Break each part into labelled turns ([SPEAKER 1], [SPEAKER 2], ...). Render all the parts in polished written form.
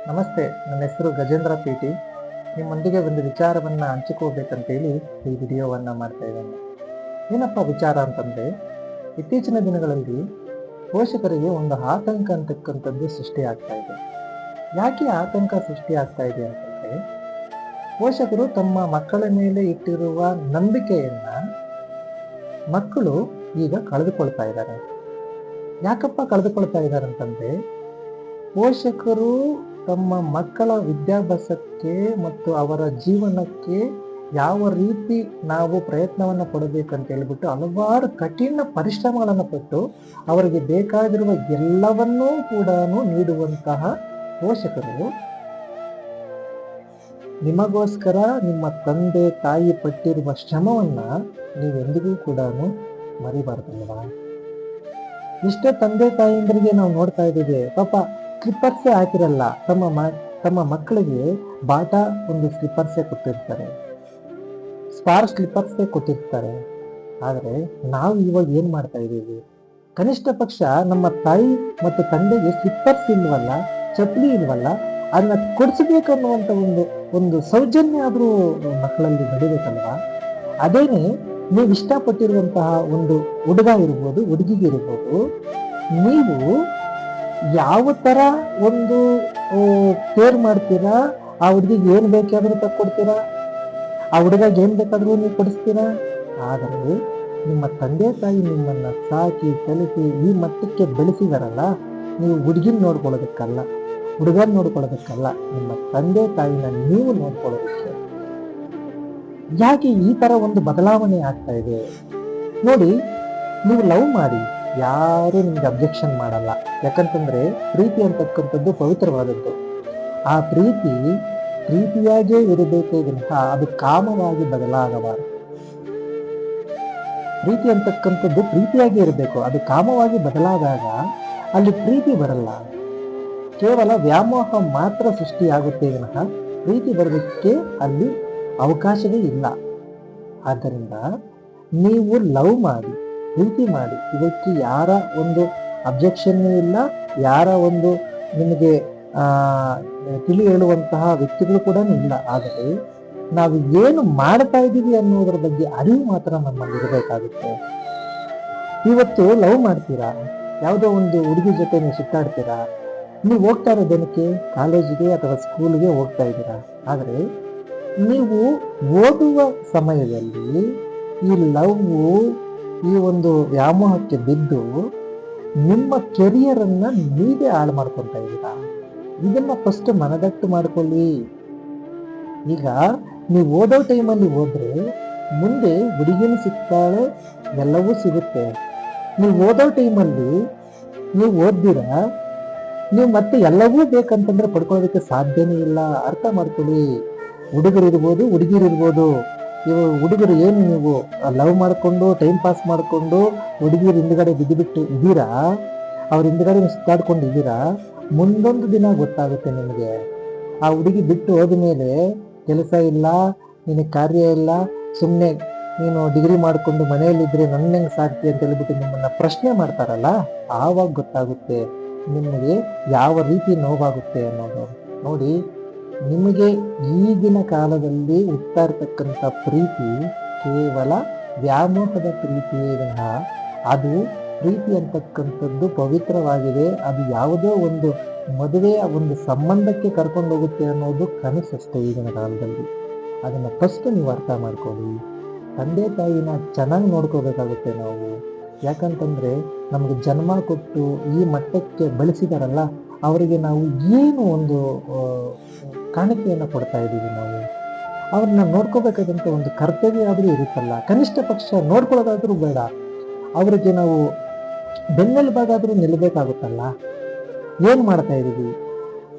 [SPEAKER 1] ನಮಸ್ತೆ, ನನ್ನ ಹೆಸರು ಗಜೇಂದ್ರ ಪಿ.ಟಿ. ನಿಮ್ಮೊಂದಿಗೆ ಒಂದು ವಿಚಾರವನ್ನು ಹಂಚಿಕೋಬೇಕಂತೇಳಿ ಈ ವಿಡಿಯೋವನ್ನು ಮಾಡ್ತಾ ಇದ್ದೇನೆ. ಏನಪ್ಪ ವಿಚಾರ ಅಂತಂದರೆ, ಇತ್ತೀಚಿನ ದಿನಗಳಲ್ಲಿ ಪೋಷಕರಿಗೆ ಒಂದು ಆತಂಕ ಅಂತಕ್ಕಂಥದ್ದು ಸೃಷ್ಟಿ ಆಗ್ತಾ ಇದೆ. ಯಾಕೆ ಆತಂಕ ಸೃಷ್ಟಿ ಆಗ್ತಾ ಇದೆ ಅಂತಂದರೆ, ಪೋಷಕರು ತಮ್ಮ ಮಕ್ಕಳ ಮೇಲೆ ಇಟ್ಟಿರುವ ನಂಬಿಕೆಯನ್ನು ಮಕ್ಕಳು ಈಗ ಕಳೆದುಕೊಳ್ತಾ ಇದ್ದಾರೆ. ಯಾಕಪ್ಪ ಕಳೆದುಕೊಳ್ತಾ ಇದ್ದಾರೆ ಅಂತಂದರೆ, ಪೋಷಕರು ತಮ್ಮ ಮಕ್ಕಳ ವಿದ್ಯಾಭ್ಯಾಸಕ್ಕೆ ಮತ್ತು ಅವರ ಜೀವನಕ್ಕೆ ಯಾವ ರೀತಿ ನಾವು ಪ್ರಯತ್ನವನ್ನು ಪಡಬೇಕಂತ ಹೇಳ್ಬಿಟ್ಟು ಹಲವಾರು ಕಠಿಣ ಪರಿಶ್ರಮಗಳನ್ನು ಪಟ್ಟು ಅವರಿಗೆ ಬೇಕಾಗಿರುವ ಎಲ್ಲವನ್ನೂ ಕೂಡ ನೀಡುವಂತಹ ಪೋಷಕರು ನಿಮಗೋಸ್ಕರ ನಿಮ್ಮ ತಂದೆ ತಾಯಿ ಪಟ್ಟಿರುವ ಶ್ರಮವನ್ನು ನೀವೆಂದಿಗೂ ಕೂಡ ಮರಿಬಾರ್ದಲ್ವಾ? ಇಷ್ಟೇ ತಂದೆ ತಾಯಿಯಂದ್ರಿಗೆ ನಾವು ನೋಡ್ತಾ ಇದ್ದೀವಿ, ಪಾಪ ಸ್ಲಿಪ್ಪರ್ಸೇ ಹಾಕಿರಲ್ಲ, ತಮ್ಮ ಮಕ್ಕಳಿಗೆ ಬಾಟಾ ಒಂದು ಸ್ಲಿಪ್ಪರ್ಸೇ ಕೊಟ್ಟಿರ್ತಾರೆ, ಸ್ಪಾರ್ ಸ್ಲಿಪ್ಪರ್ಸೇ ಕೊಟ್ಟಿರ್ತಾರೆ. ಆದರೆ ನಾವು ಇವಾಗ ಏನ್ ಮಾಡ್ತಾ ಇದ್ದೀವಿ? ಕನಿಷ್ಠ ಪಕ್ಷ ನಮ್ಮ ತಾಯಿ ಮತ್ತು ತಂದೆಗೆ ಸ್ಲಿಪ್ಪರ್ಸ್ ಇಲ್ವಲ್ಲ, ಚಪ್ಪಲಿ ಇಲ್ವಲ್ಲ, ಅದನ್ನ ಕೊಡಿಸ್ಬೇಕನ್ನುವಂತ ಒಂದು ಸೌಜನ್ಯ ಆದ್ರೂ ಮಕ್ಕಳಲ್ಲಿ ಬೆಳಿಬೇಕಲ್ವಾ? ಅದೇನೆ ನೀವು ಇಷ್ಟಪಟ್ಟಿರುವಂತಹ ಒಂದು ಹುಡುಗ ಇರ್ಬೋದು, ಹುಡುಗಿಗೆ ಇರ್ಬೋದು, ನೀವು ಯಾವ ತರ ಒಂದು ಕೇರ್ ಮಾಡ್ತೀರಾ, ಆ ಹುಡುಗಿಗೆ ಏನ್ ಬೇಕಾದ್ರೂ ತಕ್ಕೊಡ್ತೀರಾ, ಆ ಹುಡುಗಗೆ ಏನ್ ಬೇಕಾದ್ರೂ ನೀವು ಕೊಡಿಸ್ತೀರಾ. ಆದರೆ ನಿಮ್ಮ ತಂದೆ ತಾಯಿ ನಿಮ್ಮನ್ನ ಸಾಕಿ ಕಲಿಸಿ ಈ ಮಟ್ಟಕ್ಕೆ ಬೆಳೆಸಿದಾರಲ್ಲ, ನೀವು ಹುಡುಗಿನ ನೋಡ್ಕೊಳ್ಳೋದಕ್ಕಲ್ಲ, ಹುಡುಗನ್ ನೋಡ್ಕೊಳ್ಳೋದಕ್ಕಲ್ಲ, ನಿಮ್ಮ ತಂದೆ ತಾಯಿನ ನೀವು ನೋಡ್ಕೊಳ್ಳೋದಕ್ಕೆ. ಯಾಕೆ ಈ ತರ ಒಂದು ಬದಲಾವಣೆ ಆಗ್ತಾ ಇದೆ ನೋಡಿ. ನೀವು ಲವ್ ಮಾಡಿ, ಯಾರು ನಿಮ್ಗೆ ಅಬ್ಜೆಕ್ಷನ್ ಮಾಡಲ್ಲ. ಯಾಕಂತಂದ್ರೆ ಪ್ರೀತಿ ಅಂತಕ್ಕಂಥದ್ದು ಪವಿತ್ರವಾದದ್ದು. ಆ ಪ್ರೀತಿಯಾಗೇ ಇರಬೇಕೇ ವಿನಃ ಅದು ಕಾಮವಾಗಿ ಬದಲಾಗಬಾರದು. ಪ್ರೀತಿ ಅಂತಕ್ಕಂಥದ್ದು ಪ್ರೀತಿಯಾಗಿ ಇರಬೇಕು, ಅದು ಕಾಮವಾಗಿ ಬದಲಾದಾಗ ಅಲ್ಲಿ ಪ್ರೀತಿ ಬರಲ್ಲ, ಕೇವಲ ವ್ಯಾಮೋಹ ಮಾತ್ರ ಸೃಷ್ಟಿಯಾಗುತ್ತೆ ವಿನಃ ಪ್ರೀತಿ ಬರೋದಕ್ಕೆ ಅಲ್ಲಿ ಅವಕಾಶವೇ ಇಲ್ಲ. ಆದ್ದರಿಂದ ನೀವು ಲವ್ ಮಾಡಿ, ಪ್ರೀತಿ ಮಾಡಿ, ಇದಕ್ಕೆ ಯಾರ ಒಂದು ಅಬ್ಜೆಕ್ಷನ್ ಇಲ್ಲ, ಯಾರ ಒಂದು ನಿಮಗೆ ತಿಳಿ ಹೇಳುವಂತಹ ವ್ಯಕ್ತಿಗಳು ಕೂಡ ಇಲ್ಲ. ಆದರೆ ನಾವು ಏನು ಮಾಡ್ತಾ ಇದ್ದೀವಿ ಅನ್ನೋದ್ರ ಬಗ್ಗೆ ಅರಿವು ಮಾತ್ರ ನಮ್ಮಲ್ಲಿ ಇರಬೇಕಾಗುತ್ತೆ. ಇವತ್ತು ಲವ್ ಮಾಡ್ತೀರಾ, ಯಾವುದೋ ಒಂದು ಹುಡುಗಿ ಜೊತೆ ನೀವು ಸುತ್ತಾಡ್ತೀರಾ, ನೀವು ಹೋಗ್ತಾ ಇರೋದಕ್ಕೆ ಕಾಲೇಜಿಗೆ ಅಥವಾ ಸ್ಕೂಲ್ಗೆ ಹೋಗ್ತಾ ಇದ್ದೀರಾ. ಆದರೆ ನೀವು ಓದುವ ಸಮಯದಲ್ಲಿ ಈ ಲವ್, ಈ ಒಂದು ವ್ಯಾಮೋಹಕ್ಕೆ ಬಿದ್ದು ನಿಮ್ಮ ಕೆರಿಯರ್ ಅನ್ನ ನೀವೇ ಹಾಳು ಮಾಡ್ಕೊಳ್ತಾ ಇದ್ದೀರಾ. ಇದನ್ನ ಫಸ್ಟ್ ಮನದಟ್ಟು ಮಾಡ್ಕೊಳ್ಳಿ. ಈಗ ನೀವು ಓದೋ ಟೈಮಲ್ಲಿ ಹೋದ್ರೆ ಮುಂದೆ ಹುಡುಗಿನೂ ಸಿಗ್ತಾಳೆ, ಎಲ್ಲವೂ ಸಿಗುತ್ತೆ. ನೀವು ಓದೋ ಟೈಮಲ್ಲಿ ನೀವು ಓದ್ದಿರಾ, ನೀವು ಮತ್ತೆ ಎಲ್ಲವೂ ಬೇಕಂತಂದ್ರೆ ಪಡ್ಕೊಳ್ಳೋದಕ್ಕೆ ಸಾಧ್ಯನೇ ಇಲ್ಲ. ಅರ್ಥ ಮಾಡ್ಕೊಳ್ಳಿ. ಹುಡುಗರಿರ್ಬೋದು, ಹುಡುಗಿರಿರ್ಬೋದು, ಇವು ಹುಡುಗರು ಏನು ನೀವು ಲವ್ ಮಾಡಿಕೊಂಡು ಟೈಮ್ ಪಾಸ್ ಮಾಡಿಕೊಂಡು ಹುಡುಗಿರು ಹಿಂದ್ಗಡೆ ಬಿದ್ದು ಇದ್ದೀರಾ, ಅವ್ರ ಹಿಂದ್ಗಡೆ ಸುತ್ತಾಡ್ಕೊಂಡು ಇದ್ದೀರಾ, ಮುಂದೊಂದು ದಿನ ಗೊತ್ತಾಗುತ್ತೆ ನಿಮಗೆ. ಆ ಹುಡುಗಿ ಬಿಟ್ಟು ಹೋದ್ಮೇಲೆ ಕೆಲಸ ಇಲ್ಲ, ನಿನಗೆ ಕಾರ್ಯ ಇಲ್ಲ, ಸುಮ್ಮನೆ ನೀನು ಡಿಗ್ರಿ ಮಾಡಿಕೊಂಡು ಮನೆಯಲ್ಲಿದ್ರೆ ನನ್ನ ಹೆಂಗೆ ಸಾಕ್ತಿ ಅಂತ ಹೇಳ್ಬಿಟ್ಟು ನಿಮ್ಮನ್ನ ಪ್ರಶ್ನೆ ಮಾಡ್ತಾರಲ್ಲ, ಆವಾಗ ಗೊತ್ತಾಗುತ್ತೆ ನಿಮಗೆ ಯಾವ ರೀತಿ ನೋವಾಗುತ್ತೆ ಅನ್ನೋದು. ನೋಡಿ, ನಿಮಗೆ ಈಗಿನ ಕಾಲದಲ್ಲಿ ಹುಡ್ತಾ ಇರ್ತಕ್ಕಂಥ ಪ್ರೀತಿ ಕೇವಲ ವ್ಯಾಮೋಹದ ಪ್ರೀತಿಯೇ ವಿನಃ ಅದು ಪ್ರೀತಿ ಅಂತಕ್ಕಂಥದ್ದು ಪವಿತ್ರವಾಗಿದೆ. ಅದು ಯಾವುದೋ ಒಂದು ಮದುವೆಯ ಒಂದು ಸಂಬಂಧಕ್ಕೆ ಕರ್ಕೊಂಡು ಹೋಗುತ್ತೆ ಅನ್ನೋದು ಕನಸಷ್ಟೇ ಈಗಿನ ಕಾಲದಲ್ಲಿ. ಅದನ್ನ ಫಸ್ಟ್ ನೀವು ಅರ್ಥ ಮಾಡ್ಕೊಳ್ಳಿ. ತಂದೆ ತಾಯಿನ ಚೆನ್ನಾಗಿ ನೋಡ್ಕೋಬೇಕಾಗುತ್ತೆ ನಾವು. ಯಾಕಂತಂದ್ರೆ ನಮ್ಗೆ ಜನ್ಮ ಕೊಟ್ಟು ಈ ಮಟ್ಟಕ್ಕೆ ಬೆಳೆಸಿದಾರಲ್ಲ, ಅವರಿಗೆ ನಾವು ಏನು ಒಂದು ಕಾಣಿಕೆಯನ್ನು ಕೊಡ್ತಾ ಇದ್ದೀವಿ. ನಾವು ಅವ್ರನ್ನ ನೋಡ್ಕೋಬೇಕಾದಂತ ಒಂದು ಕರ್ತವ್ಯ ಆದ್ರೂ ಇರುತ್ತಲ್ಲ, ಕನಿಷ್ಠ ಪಕ್ಷ ನೋಡ್ಕೊಳ್ಳೋದಾದ್ರೂ ಬೇಡ, ಅವರಿಗೆ ನಾವು ಬೆನ್ನೆಲುಬಾಗಾದ್ರೂ ನಿಲ್ಲಬೇಕಾಗುತ್ತಲ್ಲ. ಏನ್ ಮಾಡ್ತಾ ಇದೀವಿ?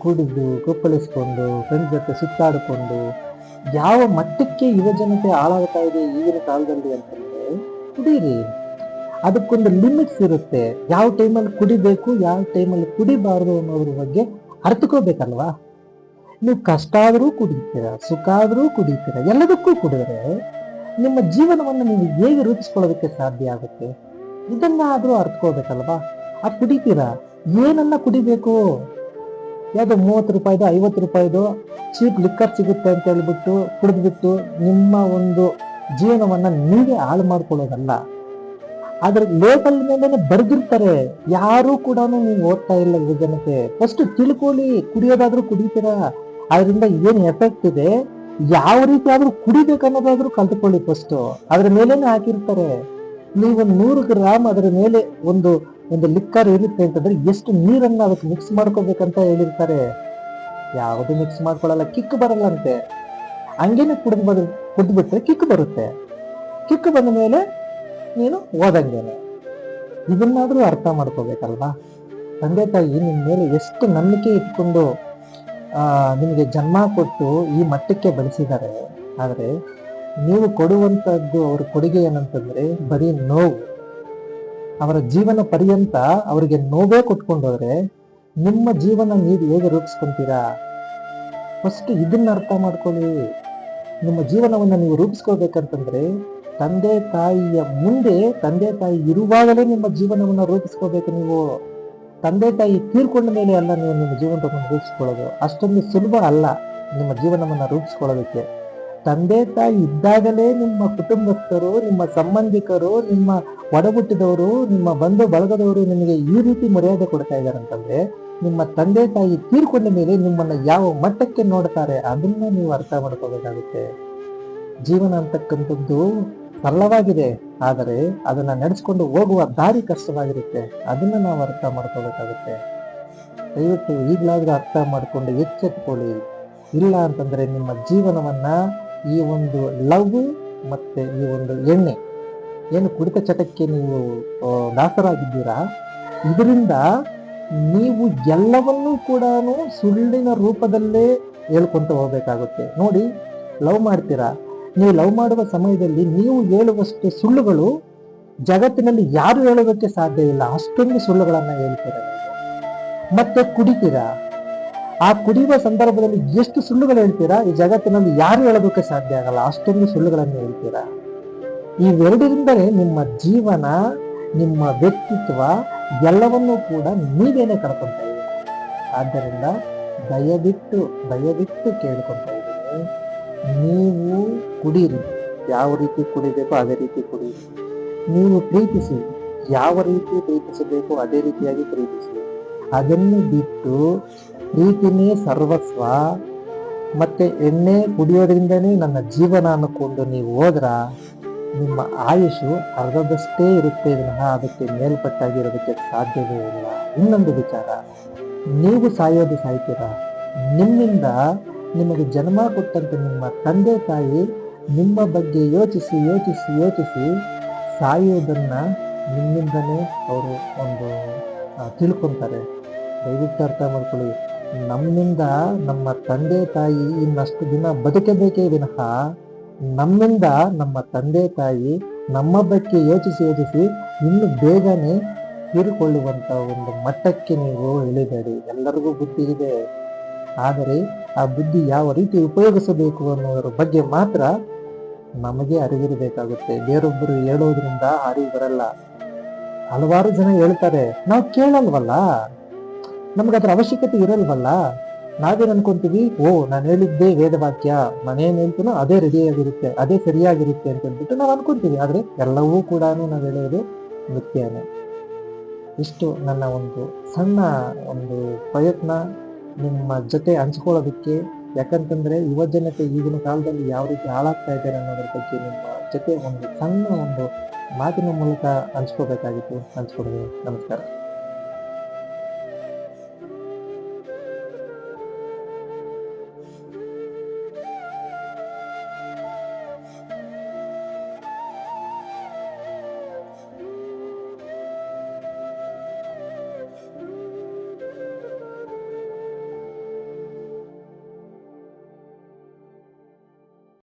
[SPEAKER 1] ಕುಡಿದು ಕೊಪ್ಪಳಿಸ್ಕೊಂಡು ಫ್ರೆಂಡ್ಸ್ ಜೊತೆ ಸುತ್ತಾಡಿಕೊಂಡು ಯಾವ ಮಟ್ಟಕ್ಕೆ ಯುವ ಜನತೆ ಹಾಳಾಗ್ತಾ ಇದೆ ಈಗಿನ ಕಾಲದಲ್ಲಿ ಅಂತಂದ್ರೆ, ಕುಡೀರಿ, ಅದಕ್ಕೊಂದು ಲಿಮಿಟ್ಸ್ ಇರುತ್ತೆ. ಯಾವ ಟೈಮಲ್ಲಿ ಕುಡಿಬೇಕು, ಯಾವ ಟೈಮಲ್ಲಿ ಕುಡಿಬಾರ್ದು ಅನ್ನೋದ್ರ ಬಗ್ಗೆ ಅರ್ಥಕೋಬೇಕಲ್ವಾ? ನೀವು ಕಷ್ಟ ಆದ್ರೂ ಕುಡಿತೀರಾ, ಸುಖ ಆದ್ರೂ ಕುಡಿತೀರಾ, ಎಲ್ಲದಕ್ಕೂ ಕುಡಿದ್ರೆ ನಿಮ್ಮ ಜೀವನವನ್ನು ನೀವು ಹೇಗೆ ರೂಪಿಸ್ಕೊಳ್ಳೋದಕ್ಕೆ ಸಾಧ್ಯ ಆಗುತ್ತೆ? ಇದನ್ನ ಆದ್ರೂ ಅರ್ಥಕೋಬೇಕಲ್ವಾ? ಆ ಕುಡಿತೀರಾ, ಏನನ್ನ ಕುಡಿಬೇಕು? ಯಾವುದು 30 ರೂಪಾಯಿದು 50 ರೂಪಾಯಿದು ಚೀಪ್ ಲಿಕ್ಕರ್ ಸಿಗುತ್ತೆ ಅಂತ ಹೇಳ್ಬಿಟ್ಟು ಕುಡಿದ್ಬಿಟ್ಟು ನಿಮ್ಮ ಒಂದು ಜೀವನವನ್ನ ನೀವೇ ಹಾಳು ಮಾಡ್ಕೊಳ್ಳೋದಲ್ಲ. ಅದ್ರ ಲೇಬಲ್ ಮೇಲೆ ಬರ್ದಿರ್ತಾರೆ, ಯಾರು ಕೂಡ ನೀವು ಓದ್ತಾ ಇಲ್ಲ ಯುವಜನತೆ. ಫಸ್ಟ್ ತಿಳ್ಕೊಳ್ಳಿ, ಕುಡಿಯೋದಾದ್ರೂ ಕುಡಿತೀರಾ, ಅದರಿಂದ ಏನ್ ಎಫೆಕ್ಟ್ ಇದೆ, ಯಾವ ರೀತಿ ಆದ್ರೂ ಕುಡಿಬೇಕನ್ನೋದಾದ್ರೂ ಕಲ್ತ್ಕೊಳ್ಳಿ. ಫಸ್ಟ್ ಅದ್ರ ಮೇಲೇನೆ ಹಾಕಿರ್ತಾರೆ. ನೀವು 100 ಗ್ರಾಮ್ ಅದರ ಮೇಲೆ ಒಂದು ಲಿಕ್ಕರ್ ಇರುತ್ತೆ ಅಂತಂದ್ರೆ ಎಷ್ಟು ನೀರನ್ನ ಅದಕ್ಕೆ ಮಿಕ್ಸ್ ಮಾಡ್ಕೋಬೇಕಂತ ಹೇಳಿರ್ತಾರೆ. ಯಾವುದು ಮಿಕ್ಸ್ ಮಾಡ್ಕೊಳ್ಳಲ್ಲ, ಕಿಕ್ ಬರಲ್ಲ ಅಂತೆ. ಹಂಗೇನೆ ಕುಡ್ದ್ಬಿಟ್ರೆ ಕಿಕ್ ಬರುತ್ತೆ. ಕಿಕ್ ಬಂದ ಮೇಲೆ ನೀನು ಓದಂಗೇನೆ. ಇದನ್ನಾದ್ರೂ ಅರ್ಥ ಮಾಡ್ಕೋಬೇಕಲ್ವಾ. ತಂದೆ ತಾಯಿ ನಿಮ್ ಮೇಲೆ ಎಷ್ಟು ನಂಬಿಕೆ ಇಟ್ಕೊಂಡು ನಿಮ್ಗೆ ಜನ್ಮ ಕೊಟ್ಟು ಈ ಮಟ್ಟಕ್ಕೆ ಬೆಳೆಸಿದ್ದಾರೆ. ಆದ್ರೆ ನೀವು ಕೊಡುವಂತದ್ದು ಅವ್ರ ಕೊಡುಗೆ ಏನಂತಂದ್ರೆ ಬರೀ ನೋವು. ಅವರ ಜೀವನ ಪರ್ಯಂತ ಅವರಿಗೆ ನೋವೇ ಕೊಟ್ಕೊಂಡೋದ್ರೆ ನಿಮ್ಮ ಜೀವನ ನೀವು ಹೇಗೆ ರೂಪಿಸ್ಕೊಂತೀರಾ? ಫಸ್ಟ್ ಇದನ್ನ ಅರ್ಥ ಮಾಡ್ಕೊಳ್ಳಿ. ನಿಮ್ಮ ಜೀವನವನ್ನ ನೀವು ರೂಪಿಸ್ಕೋಬೇಕಂತಂದ್ರೆ ತಂದೆ ತಾಯಿಯ ಮುಂದೆ, ತಂದೆ ತಾಯಿ ಇರುವಾಗಲೇ ನಿಮ್ಮ ಜೀವನವನ್ನ ರೂಪಿಸ್ಕೋಬೇಕು. ನೀವು ತಂದೆ ತಾಯಿ ತೀರ್ಕೊಂಡ ಮೇಲೆ ಅಲ್ಲ ನೀವು ನಿಮ್ಮ ಜೀವನವನ್ನು ರೂಪಿಸ್ಕೊಳ್ಳೋದು. ಅಷ್ಟೊಂದು ಸುಲಭ ಅಲ್ಲ ನಿಮ್ಮ ಜೀವನವನ್ನ ರೂಪಿಸ್ಕೊಳ್ಳೋದಕ್ಕೆ. ತಂದೆ ತಾಯಿ ಇದ್ದಾಗಲೇ ನಿಮ್ಮ ಕುಟುಂಬಸ್ಥರು, ನಿಮ್ಮ ಸಂಬಂಧಿಕರು, ನಿಮ್ಮ ಒಡಹುಟ್ಟಿದವರು, ನಿಮ್ಮ ಬಂಧು ಬಳಗದವರು ನಿಮಗೆ ಈ ರೀತಿ ಮರ್ಯಾದೆ ಕೊಡ್ತಾ ಇದ್ದಾರೆ ಅಂತಂದ್ರೆ ನಿಮ್ಮ ತಂದೆ ತಾಯಿ ತೀರ್ಕೊಂಡ ಮೇಲೆ ನಿಮ್ಮನ್ನ ಯಾವ ಮಟ್ಟಕ್ಕೆ ನೋಡ್ತಾರೆ ಅದನ್ನ ನೀವು ಅರ್ಥ ಮಾಡ್ಕೋಬೇಕಾಗುತ್ತೆ. ಜೀವನ ಅಂತಕ್ಕಂಥದ್ದು ಸರಳವಾಗಿದೆ, ಆದರೆ ಅದನ್ನ ನಡೆಸ್ಕೊಂಡು ಹೋಗುವ ದಾರಿ ಕಷ್ಟವಾಗಿರುತ್ತೆ. ಅದನ್ನ ನಾವು ಅರ್ಥ ಮಾಡ್ಕೋಬೇಕಾಗುತ್ತೆ. ದಯವಿಟ್ಟು ಈಗಲಾದ್ರೂ ಅರ್ಥ ಮಾಡ್ಕೊಂಡು ಎಚ್ಚೆತ್ಕೊಳ್ಳಿ. ಇಲ್ಲ ಅಂತಂದ್ರೆ ನಿಮ್ಮ ಜೀವನವನ್ನ ಈ ಒಂದು ಲವ್ ಮತ್ತೆ ಈ ಒಂದು ಎಣ್ಣೆ ಏನು ಕುಡಿತ ಚಟಕ್ಕೆ ನೀವು ದಾಸರಾಗಿದ್ದೀರಾ, ಇದರಿಂದ ನೀವು ಎಲ್ಲವನ್ನೂ ಕೂಡ ಸುಳ್ಳಿನ ರೂಪದಲ್ಲೇ ಹೇಳ್ಕೊಂತ ಹೋಗ್ಬೇಕಾಗುತ್ತೆ. ನೋಡಿ, ಲವ್ ಮಾಡ್ತೀರಾ, ನೀವು ಲವ್ ಮಾಡುವ ಸಮಯದಲ್ಲಿ ನೀವು ಹೇಳುವಷ್ಟು ಸುಳ್ಳುಗಳು ಜಗತ್ತಿನಲ್ಲಿ ಯಾರು ಹೇಳೋದಕ್ಕೆ ಸಾಧ್ಯ ಇಲ್ಲ. ಅಷ್ಟೊಂದು ಸುಳ್ಳುಗಳನ್ನ ಹೇಳ್ತೀರಾ. ಮತ್ತೆ ಕುಡಿತೀರಾ, ಆ ಕುಡಿಯುವ ಸಂದರ್ಭದಲ್ಲಿ ಎಷ್ಟು ಸುಳ್ಳುಗಳು ಹೇಳ್ತೀರಾ, ಈ ಜಗತ್ತಿನಲ್ಲಿ ಯಾರು ಹೇಳೋದಕ್ಕೆ ಸಾಧ್ಯ ಆಗಲ್ಲ. ಅಷ್ಟೊಂದು ಸುಳ್ಳುಗಳನ್ನು ಹೇಳ್ತೀರಾ. ಇವೆರಡರಿಂದಲೇ ನಿಮ್ಮ ಜೀವನ, ನಿಮ್ಮ ವ್ಯಕ್ತಿತ್ವ ಎಲ್ಲವನ್ನೂ ಕೂಡ ನೀವೇನೆ ಕಳ್ಕೊಂತ ಇದ್ದೀರಾ. ಆದ್ದರಿಂದ ದಯವಿಟ್ಟು ಕೇಳ್ಕೊಂತ ಇದ್ದೀನಿ, ನೀವು ಕುಡೀರಿ, ಯಾವ ರೀತಿ ಕುಡಿಬೇಕು ಅದೇ ರೀತಿ ಕುಡೀರಿ. ನೀವು ಪ್ರೀತಿಸಿ, ಯಾವ ರೀತಿ ಪ್ರೀತಿಸಬೇಕು ಅದೇ ರೀತಿಯಾಗಿ ಪ್ರೀತಿಸಿ. ಅದನ್ನು ಬಿಟ್ಟು ಪ್ರೀತಿನೇ ಸರ್ವಸ್ವ ಮತ್ತೆ ಎಣ್ಣೆ ಕುಡಿಯೋದ್ರಿಂದನೇ ನನ್ನ ಜೀವನ ಅನ್ಕೊಂಡು ನೀವು ಹೋದ್ರ ನಿಮ್ಮ ಆಯುಷು ಅರ್ಧದಷ್ಟೇ ಇರುತ್ತೆ ವಿನಃ ಅದಕ್ಕೆ ಮೇಲ್ಪಟ್ಟಾಗಿರೋದಕ್ಕೆ ಸಾಧ್ಯವೇ ಇಲ್ಲ. ಇನ್ನೊಂದು ವಿಚಾರ, ನೀವು ಸಾಯ್ತೀರಾ. ನಿಮ್ಮಿಂದ ನಿಮಗೆ ಜನ್ಮ ಕೊಟ್ಟಂತ ನಿಮ್ಮ ತಂದೆ ತಾಯಿ ನಿಮ್ಮ ಬಗ್ಗೆ ಯೋಚಿಸಿ ಸಾಯುವುದನ್ನ ನಿಮ್ಮಿಂದನೇ ಅವರು ತಿಳ್ಕೊಂತಾರೆ. ದಯವಿಟ್ಟು ಅರ್ಥ ಮಾಡ್ಕೊಳ್ಳಿ. ನಮ್ಮಿಂದ ನಮ್ಮ ತಂದೆ ತಾಯಿ ಇನ್ನಷ್ಟು ದಿನ ಬದುಕಬೇಕೇ ವಿನಃ ನಮ್ಮಿಂದ ನಮ್ಮ ತಂದೆ ತಾಯಿ ನಮ್ಮ ಬಗ್ಗೆ ಯೋಚಿಸಿ ಇನ್ನು ಬೇಗನೆ ತೀರಿಕೊಳ್ಳುವಂತ ಒಂದು ಮಟ್ಟಕ್ಕೆ ನೀವು ಇಳಿಬೇಡಿ. ಎಲ್ಲರಿಗೂ ಬುದ್ಧಿ ಇದೆ, ಆದರೆ ಆ ಬುದ್ಧಿ ಯಾವ ರೀತಿ ಉಪಯೋಗಿಸಬೇಕು ಅನ್ನೋದ್ರ ಬಗ್ಗೆ ಮಾತ್ರ ನಮಗೆ ಅರಿವಿರಬೇಕಾಗುತ್ತೆ. ಬೇರೊಬ್ಬರು ಹೇಳೋದ್ರಿಂದ ಅರಿವು ಬರಲ್ಲ. ಹಲವಾರು ಜನ ಹೇಳ್ತಾರೆ, ನಾವು ಕೇಳಲ್ವಲ್ಲ, ನಮ್ಗೆ ಅದ್ರ ಅವಶ್ಯಕತೆ ಇರಲ್ವಲ್ಲ. ನಾವೇನ್ ಅನ್ಕೊಂತೀವಿ, ನಾನು ಹೇಳಿದ್ದೇ ವೇದವಾಕ್ಯ, ನಾನೇನ್ ಹೇಳ್ತೀನೋ ಅದೇ ರೆಡಿಯಾಗಿರುತ್ತೆ, ಅದೇ ಸರಿಯಾಗಿರುತ್ತೆ ಅಂತ ಹೇಳ್ಬಿಟ್ಟು ನಾವು ಅನ್ಕೊಂತೀವಿ. ಆದ್ರೆ ಎಲ್ಲವೂ ಕೂಡ ನಾವು ಹೇಳೋದು ಮಿಥ್ಯಾನೆ. ಇಷ್ಟು ನನ್ನ ಒಂದು ಸಣ್ಣ ಪ್ರಯತ್ನ ನಿಮ್ಮ ಜೊತೆ ಹಂಚ್ಕೊಳ್ಳೋದಕ್ಕೆ. ಯಾಕಂತಂದ್ರೆ ಯುವಜನತೆ ಈಗಿನ ಕಾಲದಲ್ಲಿ ಯಾವ ರೀತಿ ಹಾಳಾಗ್ತಾ ಇದ್ದಾರೆ ಅನ್ನೋದ್ರ ಬಗ್ಗೆ ನಿಮ್ಮ ಜೊತೆ ಒಂದು ಸಣ್ಣ ಮಾತಿನ ಮೂಲಕ ಹಂಚ್ಕೋಬೇಕಾಗಿತ್ತು. ಹಂಚ್ಕೊಡ್ತೀನಿ. ನಮಸ್ಕಾರ.